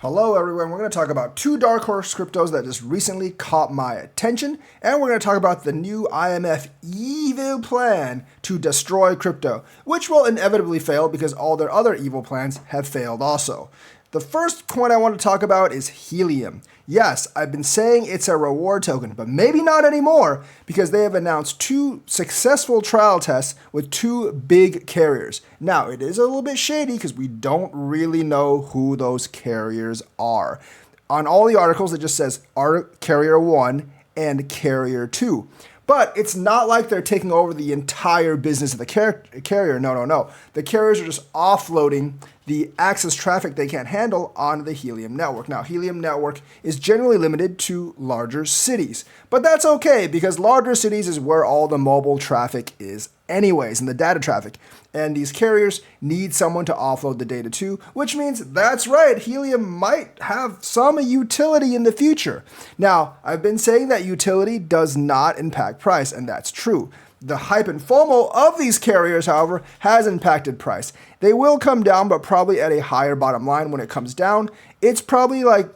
Hello, everyone. We're going to talk about two dark horse cryptos that just recently caught my attention, and we're going to talk about the new IMF evil plan to destroy crypto, which will inevitably fail because all their other evil plans have failed also. The first coin I want to talk about is Helium. Yes, I've been saying it's a reward token, but maybe not anymore because they have announced two successful trial tests with two big carriers. Now, it is a little bit shady because we don't really know who those carriers are. On all the articles, it just says Carrier 1 and Carrier 2. But it's not like they're taking over the entire business of the carrier. No. The carriers are just offloading the access traffic they can't handle on the Helium network. Now, Helium network is generally limited to larger cities, but that's okay because larger cities is where all the mobile traffic is anyways, and the data traffic. And these carriers need someone to offload the data to, which means that's right, Helium might have some utility in the future. Now, I've been saying that utility does not impact price, and that's true. The hype and FOMO of these carriers, however, has impacted price. They will come down, but probably at a higher bottom line when it comes down. It's probably like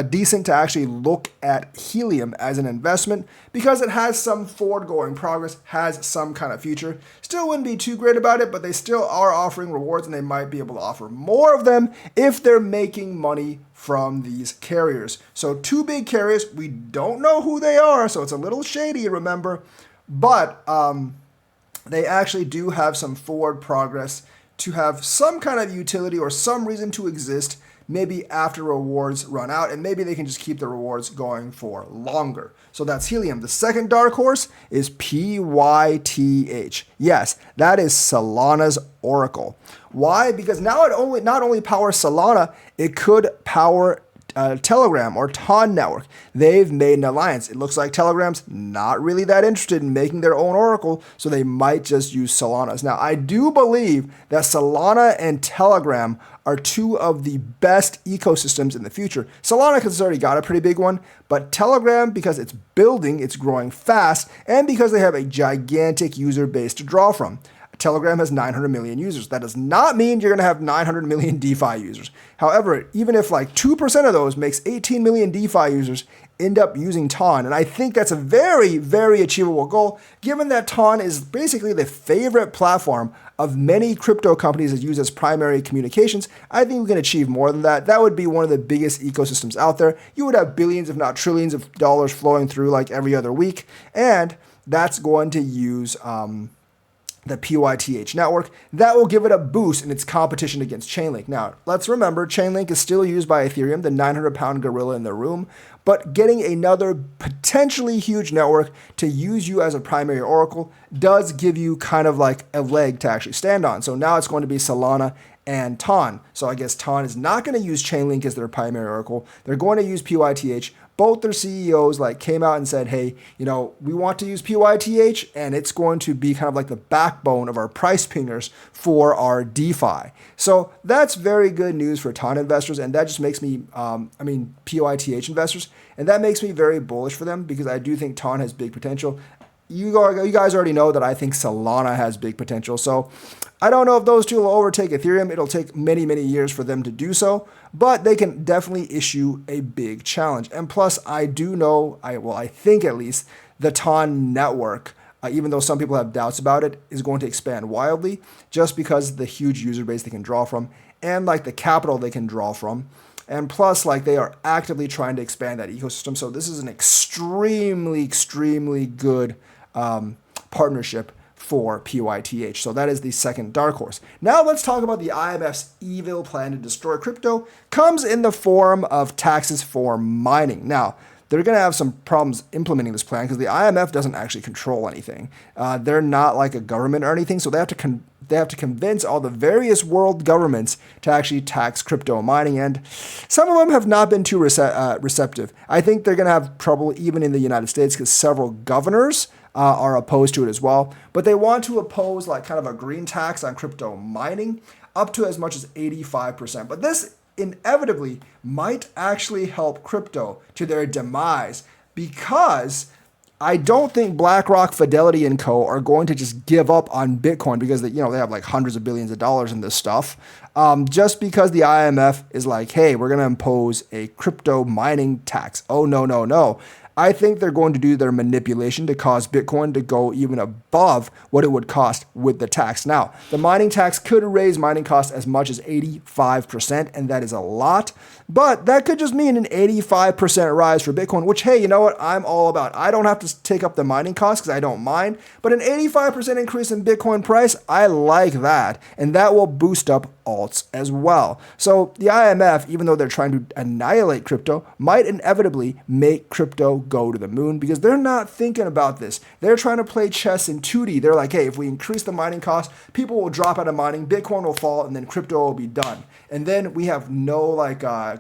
decent to actually look at Helium as an investment because it has some forward-going progress, has some kind of future. Still wouldn't be too great about it, but they still are offering rewards and they might be able to offer more of them if they're making money from these carriers. So two big carriers, we don't know who they are, so it's a little shady, remember, but they actually do have some forward progress to have some kind of utility or some reason to exist maybe after rewards run out, and maybe they can just keep the rewards going for longer. So that's Helium. The second dark horse is PYTH. Yes, that is Solana's Oracle. Why? Because now it not only powers Solana, it could power Telegram or TON network. They've made an alliance. It looks like Telegram's not really that interested in making their own Oracle, so they might just use Solana's. Now, I do believe that Solana and Telegram are two of the best ecosystems in the future. Solana, because it's already got a pretty big one, but Telegram, because it's building, it's growing fast, and because they have a gigantic user base to draw from. Telegram has 900 million users. That does not mean you're going to have 900 million DeFi users. However, even if like 2% of those makes 18 million DeFi users end up using TON, and I think that's a very, very achievable goal, given that TON is basically the favorite platform of many crypto companies that use as primary communications, I think we can achieve more than that. That would be one of the biggest ecosystems out there. You would have billions, if not trillions of dollars flowing through like every other week, and that's going to use the PYTH network. That will give it a boost in its competition against Chainlink. Now, let's remember, Chainlink is still used by Ethereum, the 900-pound gorilla in the room, but getting another potentially huge network to use you as a primary oracle does give you kind of like a leg to actually stand on. So now it's going to be Solana and TON. So I guess TON is not going to use Chainlink as their primary oracle. They're going to use PYTH. Both their CEOs came out and said, hey, we want to use PYTH and it's going to be kind of like the backbone of our price pingers for our DeFi. So that's very good news for TON investors, and that just makes me, PYTH investors, and that makes me very bullish for them because I do think TON has big potential. You guys already know that I think Solana has big potential. So I don't know if those two will overtake Ethereum. It'll take many, many years for them to do so, but they can definitely issue a big challenge. And plus, I think at least the TON network, even though some people have doubts about it, is going to expand wildly just because of the huge user base they can draw from and the capital they can draw from. And plus, they are actively trying to expand that ecosystem. So this is an extremely, extremely good partnership for PYTH. So that is the second dark horse. Now let's talk about the IMF's evil plan to destroy crypto. Comes in the form of taxes for mining. Now, they're going to have some problems implementing this plan because the IMF doesn't actually control anything. They're not like a government or anything, so they have to convince all the various world governments to actually tax crypto mining, and some of them have not been too receptive. I think they're going to have trouble even in the United States because several governors are opposed to it as well. But they want to oppose kind of a green tax on crypto mining up to as much as 85%. But this inevitably might actually help crypto to their demise because I don't think BlackRock, Fidelity, and Co. are going to just give up on Bitcoin because they have like hundreds of billions of dollars in this stuff. Just because the IMF is like, hey, we're going to impose a crypto mining tax. Oh, no, no, no. I think they're going to do their manipulation to cause Bitcoin to go even above what it would cost with the tax. Now, the mining tax could raise mining costs as much as 85%, and that is a lot. But that could just mean an 85% rise for Bitcoin, which, hey, you know what? I'm all about. I don't have to take up the mining costs because I don't mind. But an 85% increase in Bitcoin price, I like that. And that will boost up alts as well. So the IMF, even though they're trying to annihilate crypto, might inevitably make crypto go to the moon because they're not thinking about this. They're trying to play chess in 2D. They're like, hey, if we increase the mining cost, people will drop out of mining, Bitcoin will fall, and then crypto will be done. And then we have no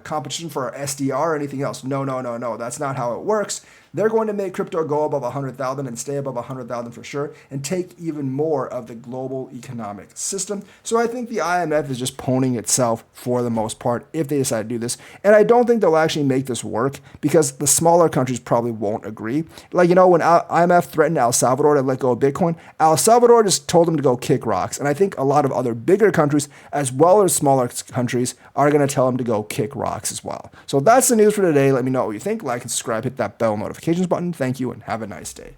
competition for our SDR or anything else. No, no, no, no. That's not how it works. They're going to make crypto go above 100,000 and stay above 100,000 for sure and take even more of the global economic system. So I think the IMF is just pwning itself for the most part if they decide to do this. And I don't think they'll actually make this work because the smaller countries probably won't agree. Like, when IMF threatened El Salvador to let go of Bitcoin, El Salvador just told them to go kick rocks. And I think a lot of other bigger countries as well as smaller countries are going to tell them to go kick rocks as well. So that's the news for today. Let me know what you think. Like and subscribe, hit that bell notifications button. Thank you and have a nice day.